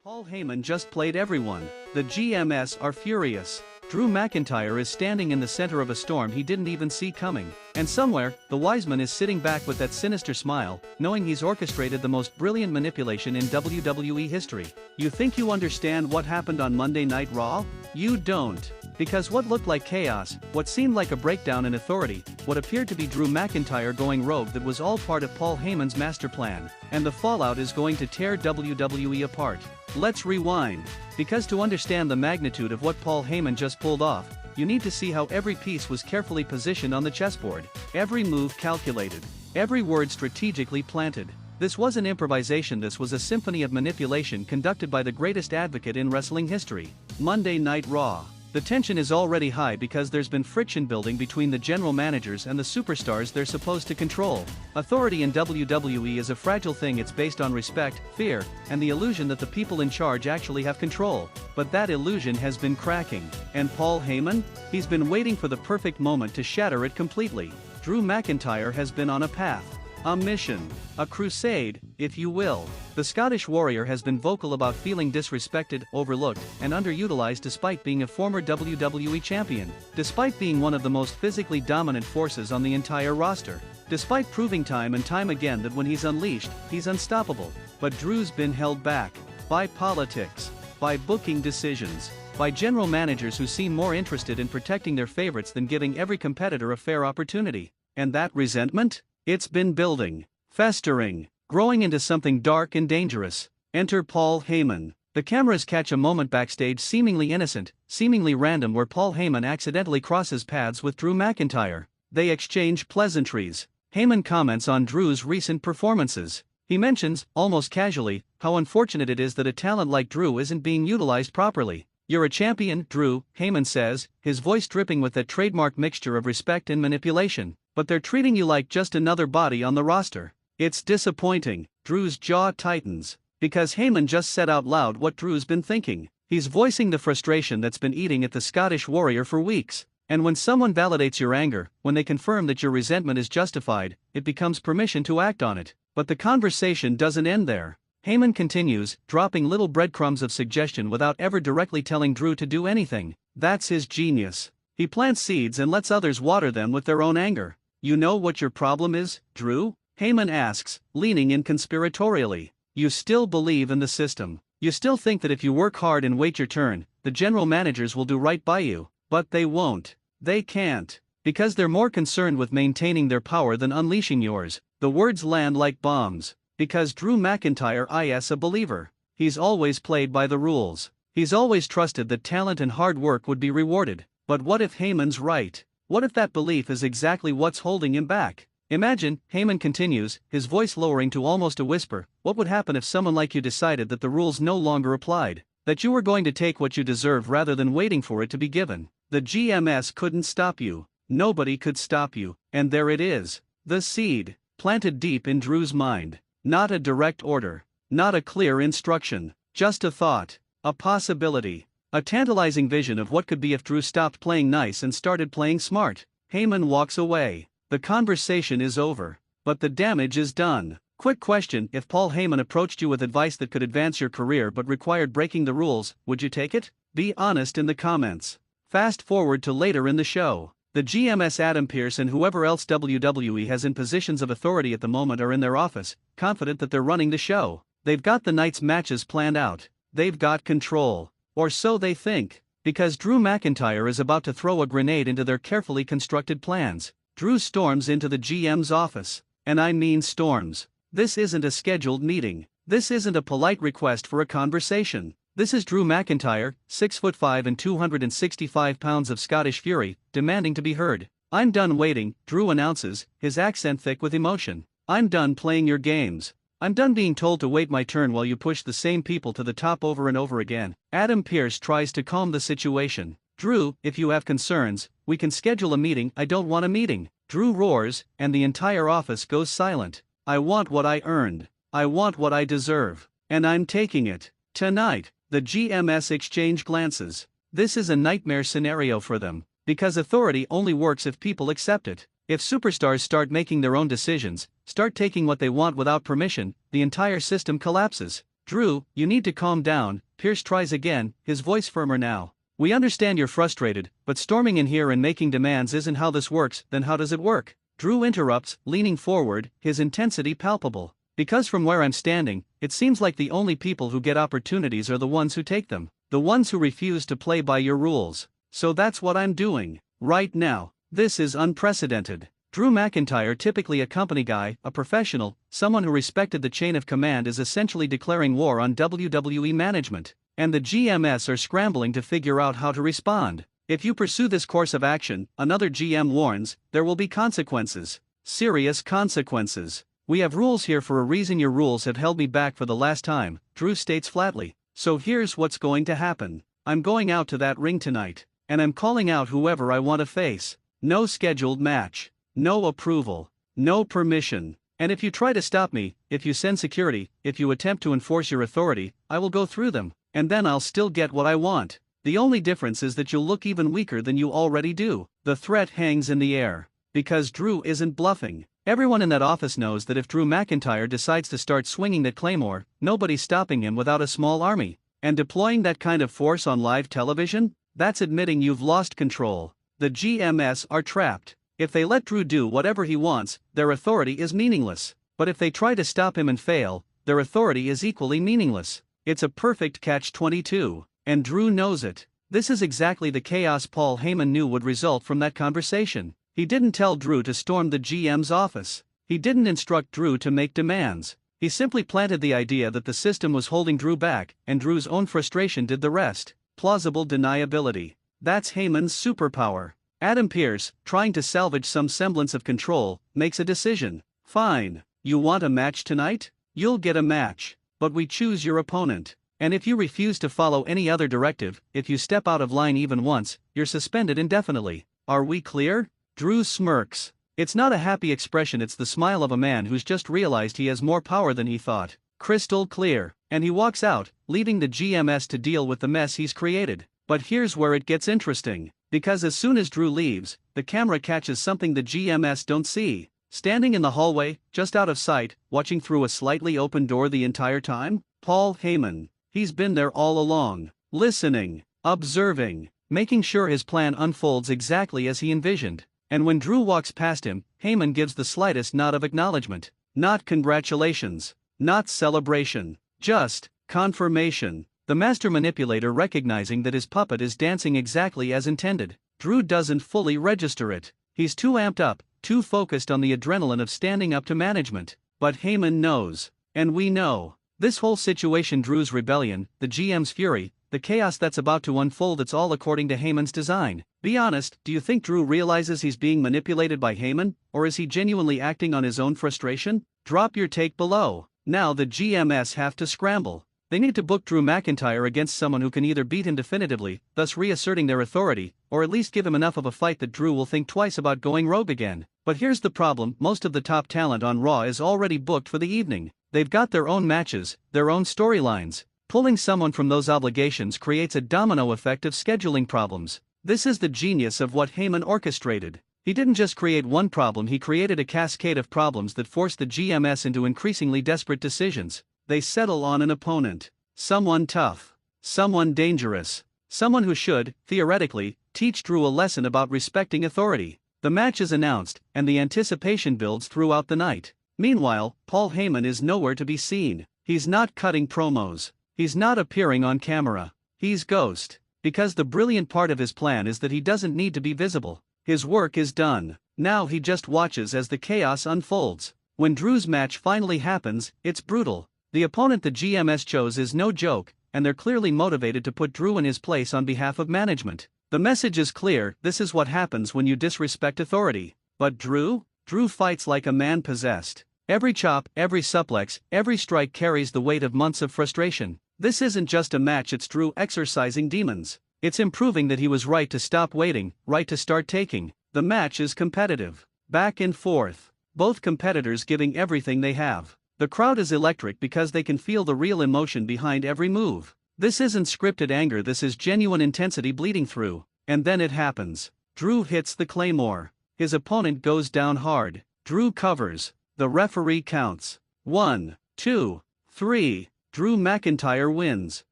Paul Heyman just played everyone. The GMS are furious. Drew McIntyre is standing in the center of a storm he didn't even see coming. And somewhere, the wise man is sitting back with that sinister smile, knowing he's orchestrated the most brilliant manipulation in WWE history. You think you understand what happened on Monday Night Raw? You don't. Because what looked like chaos, what seemed like a breakdown in authority, what appeared to be Drew McIntyre going rogue, that was all part of Paul Heyman's master plan. And the fallout is going to tear WWE apart. Let's rewind. Because to understand the magnitude of what Paul Heyman just pulled off, you need to see how every piece was carefully positioned on the chessboard, every move calculated, every word strategically planted. This wasn't improvisation, this was a symphony of manipulation conducted by the greatest advocate in wrestling history. Monday Night Raw. The tension is already high because there's been friction building between the general managers and the superstars they're supposed to control. Authority in WWE is a fragile thing. It's based on respect, fear, and the illusion that the people in charge actually have control. But that illusion has been cracking. And Paul Heyman? He's been waiting for the perfect moment to shatter it completely. Drew McIntyre has been on a path. A mission. A crusade, if you will. The Scottish Warrior has been vocal about feeling disrespected, overlooked, and underutilized despite being a former WWE champion, despite being one of the most physically dominant forces on the entire roster, despite proving time and time again that when he's unleashed, he's unstoppable. But Drew's been held back. By politics. By booking decisions. By general managers who seem more interested in protecting their favorites than giving every competitor a fair opportunity. And that resentment? It's been building, festering, growing into something dark and dangerous. Enter Paul Heyman. The cameras catch a moment backstage, seemingly innocent, seemingly random, where Paul Heyman accidentally crosses paths with Drew McIntyre. They exchange pleasantries. Heyman comments on Drew's recent performances. He mentions, almost casually, how unfortunate it is that a talent like Drew isn't being utilized properly. "You're a champion, Drew," Heyman says, his voice dripping with that trademark mixture of respect and manipulation. "But they're treating you like just another body on the roster. It's disappointing." Drew's jaw tightens. Because Heyman just said out loud what Drew's been thinking. He's voicing the frustration that's been eating at the Scottish Warrior for weeks. And when someone validates your anger, when they confirm that your resentment is justified, it becomes permission to act on it. But the conversation doesn't end there. Heyman continues, dropping little breadcrumbs of suggestion without ever directly telling Drew to do anything. That's his genius. He plants seeds and lets others water them with their own anger. "You know what your problem is, Drew?" Heyman asks, leaning in conspiratorially. "You still believe in the system. You still think that if you work hard and wait your turn, the general managers will do right by you. But they won't. They can't. Because they're more concerned with maintaining their power than unleashing yours." The words land like bombs. Because Drew McIntyre is a believer. He's always played by the rules. He's always trusted that talent and hard work would be rewarded. But what if Heyman's right? What if that belief is exactly what's holding him back? Imagine, Heyman continues, his voice lowering to almost a whisper, what would happen if someone like you decided that the rules no longer applied? That you were going to take what you deserve rather than waiting for it to be given? The GMS couldn't stop you. Nobody could stop you. And there it is. The seed. Planted deep in Drew's mind. Not a direct order. Not a clear instruction. Just a thought. A possibility. A tantalizing vision of what could be if Drew stopped playing nice and started playing smart. Heyman walks away. The conversation is over. But the damage is done. Quick question: if Paul Heyman approached you with advice that could advance your career but required breaking the rules, would you take it? Be honest in the comments. Fast forward to later in the show. The GMS, Adam Pearce, and whoever else WWE has in positions of authority at the moment are in their office, confident that they're running the show. They've got the night's matches planned out. They've got control. Or so they think. Because Drew McIntyre is about to throw a grenade into their carefully constructed plans. Drew storms into the GM's office. And I mean storms. This isn't a scheduled meeting. This isn't a polite request for a conversation. This is Drew McIntyre, 6'5" and 265 pounds of Scottish fury, demanding to be heard. "I'm done waiting," Drew announces, his accent thick with emotion. "I'm done playing your games. I'm done being told to wait my turn while you push the same people to the top over and over again." Adam Pearce tries to calm the situation. "Drew, if you have concerns, we can schedule a meeting." "I don't want a meeting," Drew roars, and the entire office goes silent. "I want what I earned. I want what I deserve. And I'm taking it. Tonight." The GMS exchange glances. This is a nightmare scenario for them. Because authority only works if people accept it. If superstars start making their own decisions, start taking what they want without permission, the entire system collapses. Drew, you need to calm down, Pearce tries again, his voice firmer now. We understand you're frustrated, but storming in here and making demands isn't how this works. Then how does it work? Drew interrupts, leaning forward, his intensity palpable. Because from where I'm standing, it seems like the only people who get opportunities are the ones who take them, the ones who refuse to play by your rules. So that's what I'm doing. Right now. This is unprecedented. Drew McIntyre, typically a company guy, a professional, someone who respected the chain of command, is essentially declaring war on WWE management. And the GMs are scrambling to figure out how to respond. If you pursue this course of action, another GM warns, there will be consequences. Serious consequences. We have rules here for a reason. Your rules have held me back for the last time, Drew states flatly. So here's what's going to happen. I'm going out to that ring tonight. And I'm calling out whoever I want to face. No scheduled match. No approval. No permission. And if you try to stop me, if you send security, if you attempt to enforce your authority, I will go through them. And then I'll still get what I want. The only difference is that you'll look even weaker than you already do. The threat hangs in the air. Because Drew isn't bluffing. Everyone in that office knows that if Drew McIntyre decides to start swinging that claymore, nobody's stopping him without a small army. And deploying that kind of force on live television? That's admitting you've lost control. The GMs are trapped. If they let Drew do whatever he wants, their authority is meaningless. But if they try to stop him and fail, their authority is equally meaningless. It's a perfect catch-22. And Drew knows it. This is exactly the chaos Paul Heyman knew would result from that conversation. He didn't tell Drew to storm the GM's office. He didn't instruct Drew to make demands. He simply planted the idea that the system was holding Drew back, and Drew's own frustration did the rest. Plausible deniability. That's Heyman's superpower. Adam Pearce, trying to salvage some semblance of control, makes a decision. Fine. You want a match tonight? You'll get a match. But we choose your opponent. And if you refuse to follow any other directive, if you step out of line even once, you're suspended indefinitely. Are we clear? Drew smirks. It's not a happy expression, it's the smile of a man who's just realized he has more power than he thought. Crystal clear. And he walks out, leaving the GMs to deal with the mess he's created. But here's where it gets interesting. Because as soon as Drew leaves, the camera catches something the GMs don't see. Standing in the hallway, just out of sight, watching through a slightly open door the entire time, Paul Heyman. He's been there all along, listening, observing, making sure his plan unfolds exactly as he envisioned. And when Drew walks past him, Heyman gives the slightest nod of acknowledgement. Not congratulations, not celebration, just confirmation. The master manipulator recognizing that his puppet is dancing exactly as intended. Drew doesn't fully register it. He's too amped up, too focused on the adrenaline of standing up to management. But Heyman knows. And we know. This whole situation, Drew's rebellion, the GM's fury, the chaos that's about to unfold, it's all according to Heyman's design. Be honest, do you think Drew realizes he's being manipulated by Heyman, or is he genuinely acting on his own frustration? Drop your take below. Now the GMs have to scramble. They need to book Drew McIntyre against someone who can either beat him definitively, thus reasserting their authority, or at least give him enough of a fight that Drew will think twice about going rogue again. But here's the problem, most of the top talent on Raw is already booked for the evening. They've got their own matches, their own storylines. Pulling someone from those obligations creates a domino effect of scheduling problems. This is the genius of what Heyman orchestrated. He didn't just create one problem, he created a cascade of problems that forced the GMs into increasingly desperate decisions. They settle on an opponent. Someone tough. Someone dangerous. Someone who should, theoretically, teach Drew a lesson about respecting authority. The match is announced, and the anticipation builds throughout the night. Meanwhile, Paul Heyman is nowhere to be seen. He's not cutting promos. He's not appearing on camera. He's ghost. Because the brilliant part of his plan is that he doesn't need to be visible. His work is done. Now he just watches as the chaos unfolds. When Drew's match finally happens, it's brutal. The opponent the GMs chose is no joke, and they're clearly motivated to put Drew in his place on behalf of management. The message is clear, this is what happens when you disrespect authority. But Drew? Drew fights like a man possessed. Every chop, every suplex, every strike carries the weight of months of frustration. This isn't just a match, it's Drew exercising demons. It's improving that he was right to stop waiting, right to start taking. The match is competitive. Back and forth. Both competitors giving everything they have. The crowd is electric because they can feel the real emotion behind every move. This isn't scripted anger, this is genuine intensity bleeding through. And then it happens. Drew hits the claymore. His opponent goes down hard. Drew covers. The referee counts. 1, 2, 3. Drew McIntyre wins.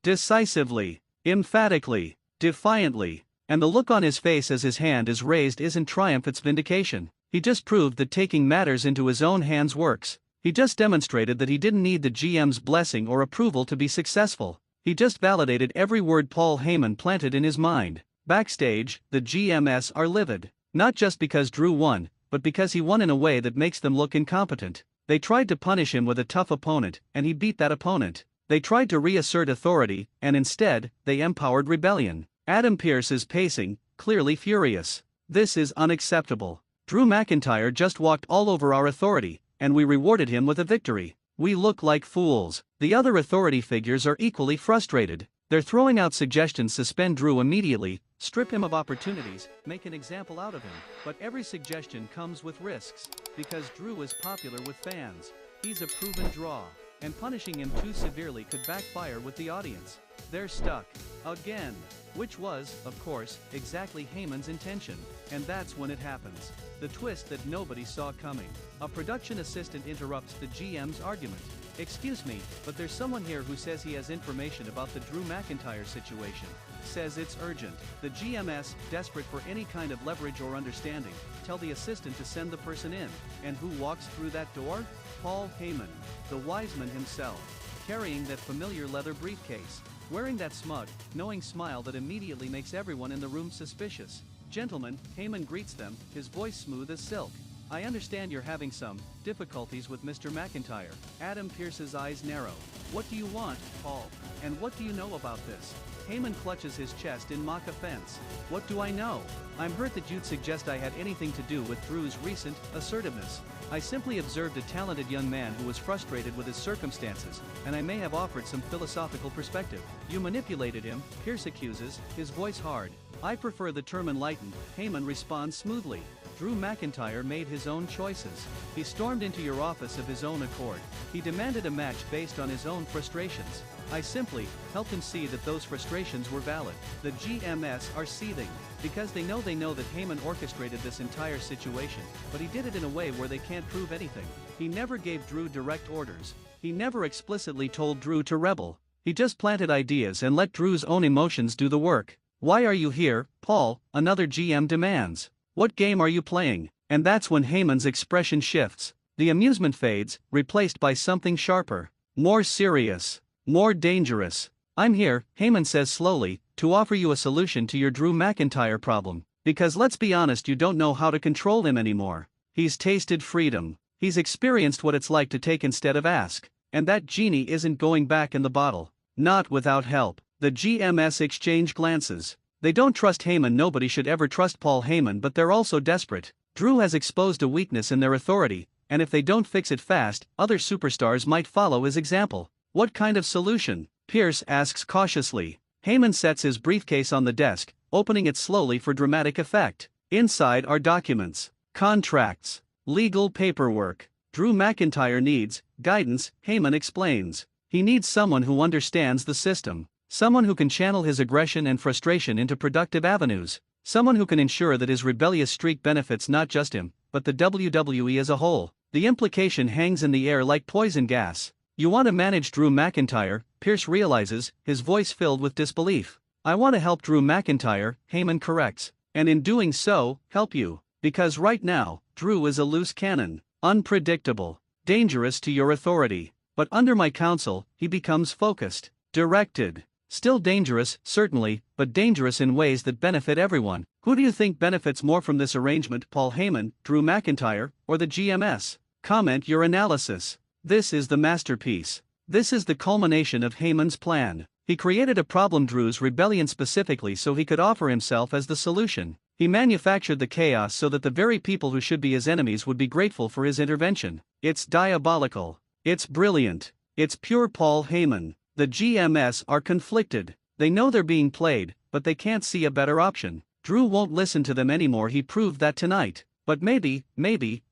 Decisively, emphatically, defiantly. And the look on his face as his hand is raised isn't triumph, it's vindication. He just proved that taking matters into his own hands works. He just demonstrated that he didn't need the GM's blessing or approval to be successful. He just validated every word Paul Heyman planted in his mind. Backstage, the GMs are livid. Not just because Drew won, but because he won in a way that makes them look incompetent. They tried to punish him with a tough opponent, and he beat that opponent. They tried to reassert authority, and instead, they empowered rebellion. Adam Pearce is pacing, clearly furious. This is unacceptable. Drew McIntyre just walked all over our authority, and we rewarded him with a victory. We look like fools. The other authority figures are equally frustrated. They're throwing out suggestions: suspend Drew immediately, strip him of opportunities, make an example out of him. But every suggestion comes with risks, because Drew is popular with fans. He's a proven draw, and punishing him too severely could backfire with the audience. They're stuck. Again. Which was, of course, exactly Heyman's intention. And that's when it happens. The twist that nobody saw coming. A production assistant interrupts the GM's argument. "Excuse me, but there's someone here who says he has information about the Drew McIntyre situation. Says it's urgent." The GMs, desperate for any kind of leverage or understanding, tell the assistant to send the person in. And who walks through that door? Paul Heyman, the wise man himself, carrying that familiar leather briefcase. Wearing that smug, knowing smile that immediately makes everyone in the room suspicious. "Gentlemen," Heyman greets them, his voice smooth as silk. "I understand you're having some difficulties with Mr. McIntyre." Adam Pearce's eyes narrow. "What do you want, Paul? And what do you know about this?" Heyman clutches his chest in mock offense. "What do I know? I'm hurt that you'd suggest I had anything to do with Drew's recent assertiveness. I simply observed a talented young man who was frustrated with his circumstances, and I may have offered some philosophical perspective." "You manipulated him," Pearce accuses, his voice hard. "I prefer the term enlightened," Heyman responds smoothly. "Drew McIntyre made his own choices. He stormed into your office of his own accord. He demanded a match based on his own frustrations. I simply helped him see that those frustrations were valid." The GMs are seething, because they know that Heyman orchestrated this entire situation, but he did it in a way where they can't prove anything. He never gave Drew direct orders. He never explicitly told Drew to rebel. He just planted ideas and let Drew's own emotions do the work. "Why are you here, Paul?" another GM demands. "What game are you playing?" And that's when Heyman's expression shifts. The amusement fades, replaced by something sharper, more serious, more dangerous. "I'm here," Heyman says slowly, "to offer you a solution to your Drew McIntyre problem. Because let's be honest, you don't know how to control him anymore. He's tasted freedom. He's experienced what it's like to take instead of ask. And that genie isn't going back in the bottle. Not without help." The GMs exchange glances. They don't trust Heyman. Nobody should ever trust Paul Heyman, but they're also desperate. Drew has exposed a weakness in their authority, and if they don't fix it fast, other superstars might follow his example. "What kind of solution?" Pearce asks cautiously. Heyman sets his briefcase on the desk, opening it slowly for dramatic effect. Inside are documents, contracts, legal paperwork. Drew McIntyre needs guidance, Heyman explains. He needs someone who understands the system. Someone who can channel his aggression and frustration into productive avenues. Someone who can ensure that his rebellious streak benefits not just him, but the WWE as a whole. The implication hangs in the air like poison gas. "You want to manage Drew McIntyre," Pearce realizes, his voice filled with disbelief. "I want to help Drew McIntyre," Heyman corrects. "And in doing so, help you. Because right now, Drew is a loose cannon, unpredictable, dangerous to your authority. But under my counsel, he becomes focused, directed. Still dangerous, certainly, but dangerous in ways that benefit everyone." Who do you think benefits more from this arrangement, Paul Heyman, Drew McIntyre, or the GMs? Comment your analysis. This is the masterpiece. This is the culmination of Heyman's plan. He created a problem, Drew's rebellion, specifically so he could offer himself as the solution. He manufactured the chaos so that the very people who should be his enemies would be grateful for his intervention. It's diabolical. It's brilliant. It's pure Paul Heyman. The GMs are conflicted. They know they're being played, but they can't see a better option. Drew won't listen to them anymore. He proved that tonight. But maybe,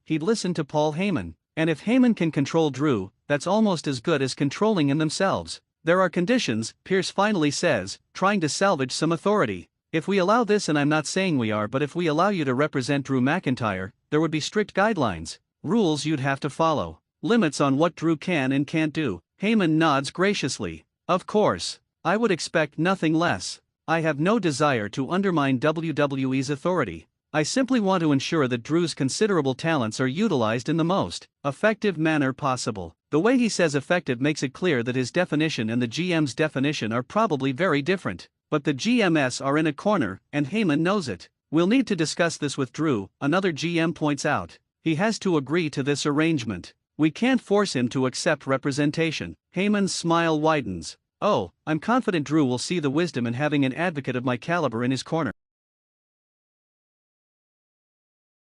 he'd listen to Paul Heyman. And if Heyman can control Drew, that's almost as good as controlling him themselves. "There are conditions," Pearce finally says, trying to salvage some authority. "If we allow this, and I'm not saying we are, but if we allow you to represent Drew McIntyre, there would be strict guidelines. Rules you'd have to follow. Limits on what Drew can and can't do. Heyman nods graciously. Of course. I would expect nothing less. I have no desire to undermine WWE's authority. I simply want to ensure that Drew's considerable talents are utilized in the most effective manner possible. The way he says effective makes it clear that his definition and the GM's definition are probably very different. But the GMs are in a corner, and Heyman knows it. We'll need to discuss this with Drew, another GM points out. He has to agree to this arrangement. We can't force him to accept representation. Heyman's smile widens. Oh, I'm confident Drew will see the wisdom in having an advocate of my caliber in his corner.